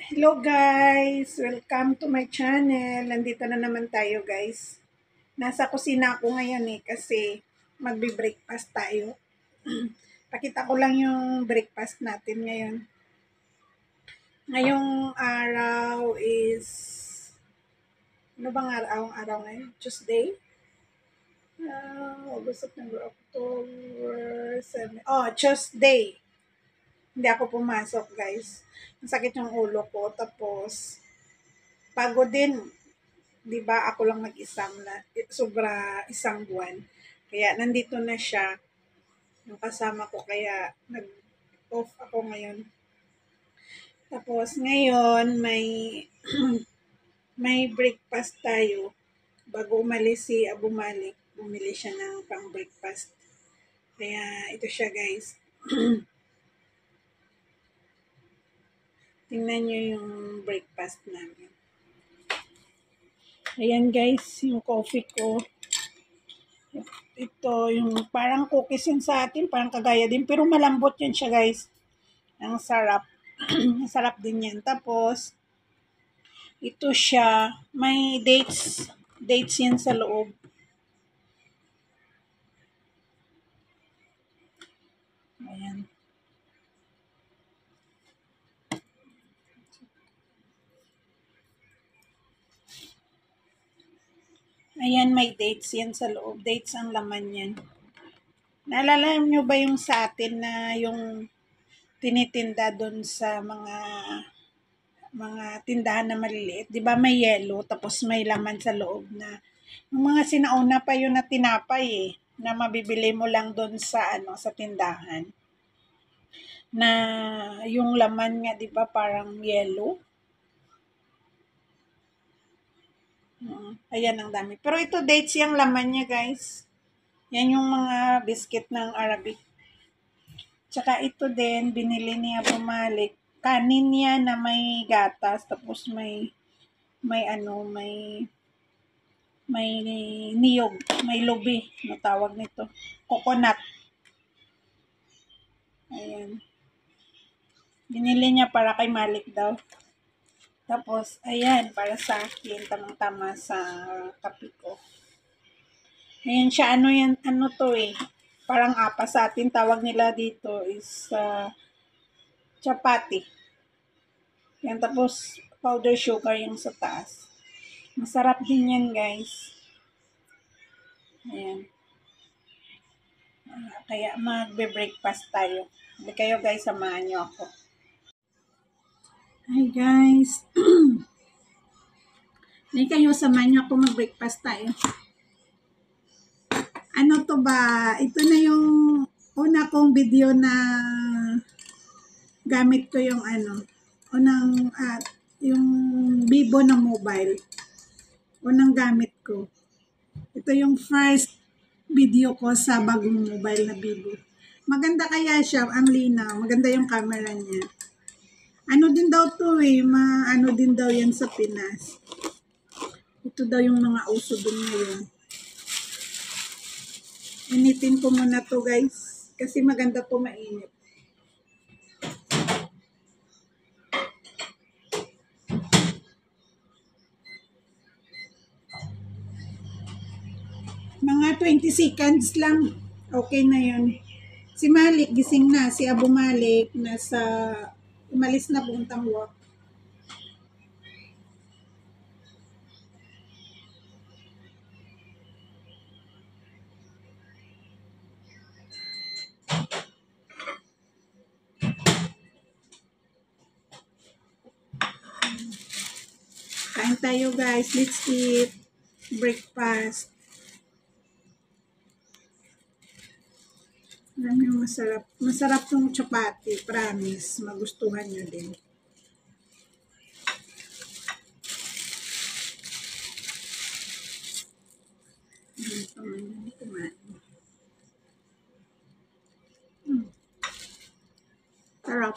Hello guys! Welcome to my channel. Nandito na naman tayo guys. Nasa kusina ako ngayon kasi magbe-breakfast tayo. Pakita ko lang yung breakfast natin ngayon. Ngayong araw is... Ano bang araw ngayon? Tuesday? August, September, October, 7... Oh, Tuesday! Hindi ako pumasok guys. Masakit yung ulo ko. Tapos, pagod din. 'Di ba ako lang mag-isang na sobra isang buwan. Kaya nandito na siya, yung kasama ko kaya nag-off ako ngayon. Tapos ngayon may breakfast tayo. Bago umalis si Abu Malik, bumili siya ng pang-breakfast. Kaya ito siya guys. Tingnan niyo yung breakfast namin. Ayan guys, yung coffee ko. Ito, yung parang cookies yun sa atin, parang kagaya din. Pero malambot yun siya guys. Ang sarap. Ang sarap din yan. Tapos, ito siya, may dates. Dates yan sa loob. Ayan. Ayan, may dates yan sa loob. Dates ang laman yan. Naalala nyo ba yung sa atin na yung tinitinda doon sa mga tindahan na maliliit? Di ba may yellow, tapos may laman sa loob na yung mga sinauna pa yun na tinapay na mabibili mo lang doon sa sa tindahan. Na yung laman nga 'di ba parang yellow. Ayan ang dami. Pero ito dates yung laman niya guys. Yan yung mga biscuit ng Arabic. Tsaka ito din binili niya bumalik. Kanin niya na may gatas tapos may niyog, may lubi na tawag nito. Coconut. Ayan. Binili niya para kay Malik daw. Tapos, ayan, para sa akin, tamang-tama sa kape ko. Ayan siya, ano to parang apas sa atin, tawag nila dito is chapati. Yan, tapos powder sugar yung sa taas. Masarap din yan, guys. Ayan. Kaya magbe-breakfast tayo. Hindi kayo, guys, samahan niyo ako. Hi, guys. Hindi kayo, samahan niyo ako mag-breakfast tayo. Ano to ba? Ito na yung una kong video na gamit ko yung yung Vivo na mobile. Unang gamit ko. Ito yung first video ko sa bagong mobile na Vivo. Maganda kaya siya, ang linaw. Maganda yung camera niya. Ano din daw to ano din daw yan sa Pinas. Ito daw yung mga uso dun ngayon. Initin ko muna to guys. Kasi maganda to mainit. Mga 20 seconds lang. Okay na yun. Si Malik, gising na. Si Abu Malik, umalis na puntang work. Kain tayo guys. Let's eat breakfast. Alam nyo, masarap. Masarap tong chapati. Promise. Magustuhan nyo din. Sarap.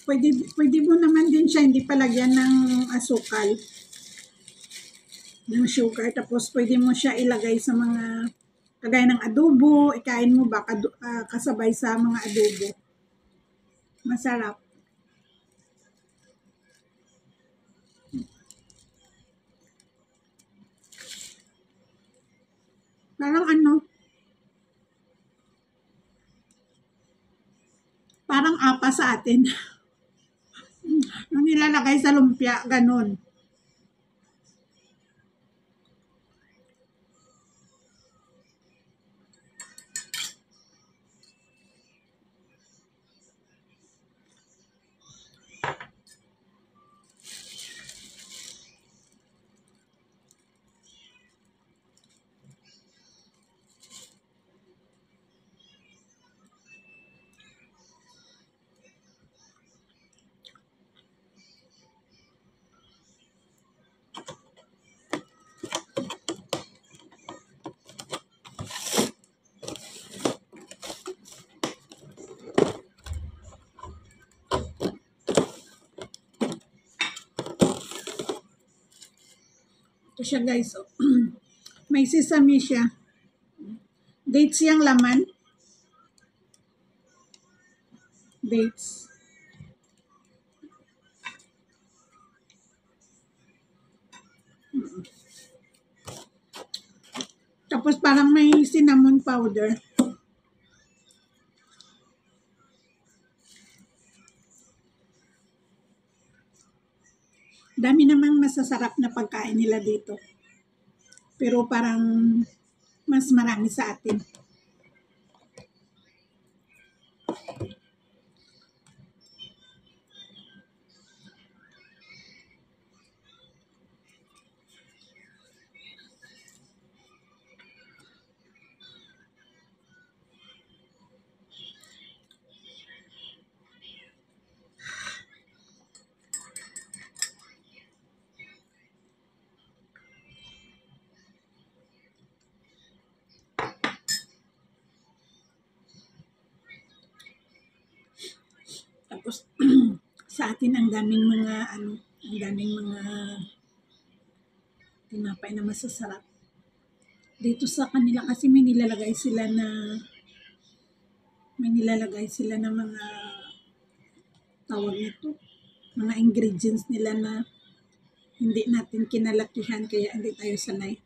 Pwede mo naman din siya hindi palagyan ng asukal, ng sugar. Tapos pwede mo siya ilagay sa mga kagaya ng adobo, ikain mo ba kasabay sa mga adobo. Masarap. Parang parang apa sa atin. Yung nilalagay sa lumpia, ganun. Ito siya guys. Oh. May sesame siya. Dates yung laman. Dates. Tapos parang may cinnamon powder. Dami namang masasarap na pagkain nila dito. Pero parang mas marami sa atin. Tapos sa atin ang daming mga tinapay na masasarap. Dito sa kanila kasi may nilalagay sila na mga tawag nito, mga ingredients nila na hindi natin kinalakihan kaya hindi tayo sanay.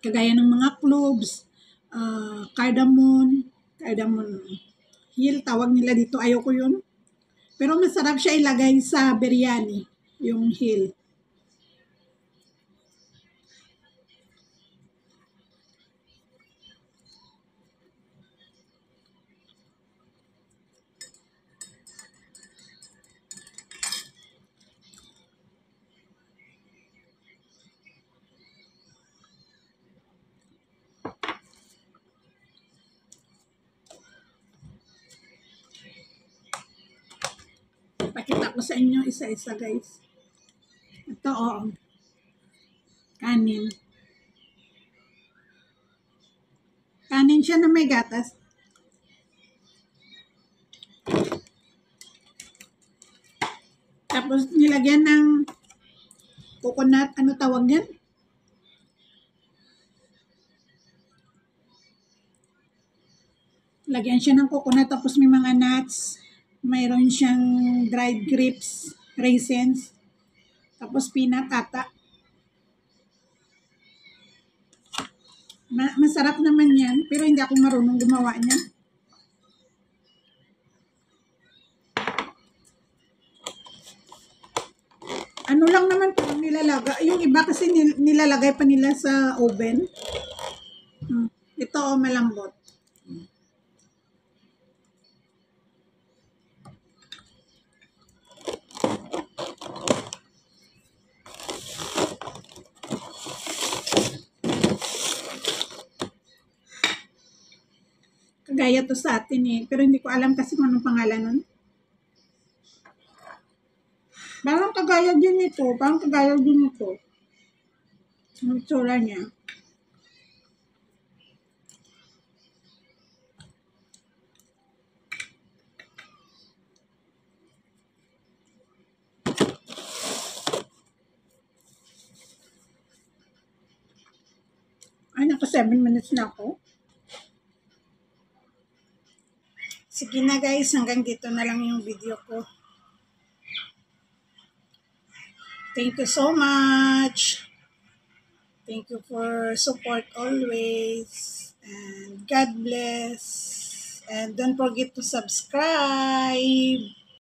Kagaya ng mga cloves, cardamom hill, tawag nila dito. Ayoko yun. Pero masarap siya ilagay sa biryani, yung hill. Pakita ko sa inyo isa-isa guys. Ito kanin. Kanin siya na may gatas. Tapos nilagyan ng coconut, ano tawag yan? Lagyan siya ng coconut tapos may mga nuts. Mayroon siyang dried grapes, raisins. Tapos peanut ata. Masarap naman yan, pero hindi ako marunong gumawa niyan. Ano lang naman po nilalagay. Yung iba kasi nilalagay pa nila sa oven. Ito malambot. Kagaya to sa atin eh. Pero hindi ko alam kasi kung anong pangalan nun. Parang kagaya din ito. Ang tsura niya. Ay, naka 7 minutes na ako. Sige na guys, hanggang dito na lang yung video ko. Thank you so much. Thank you for support always. And God bless. And don't forget to subscribe.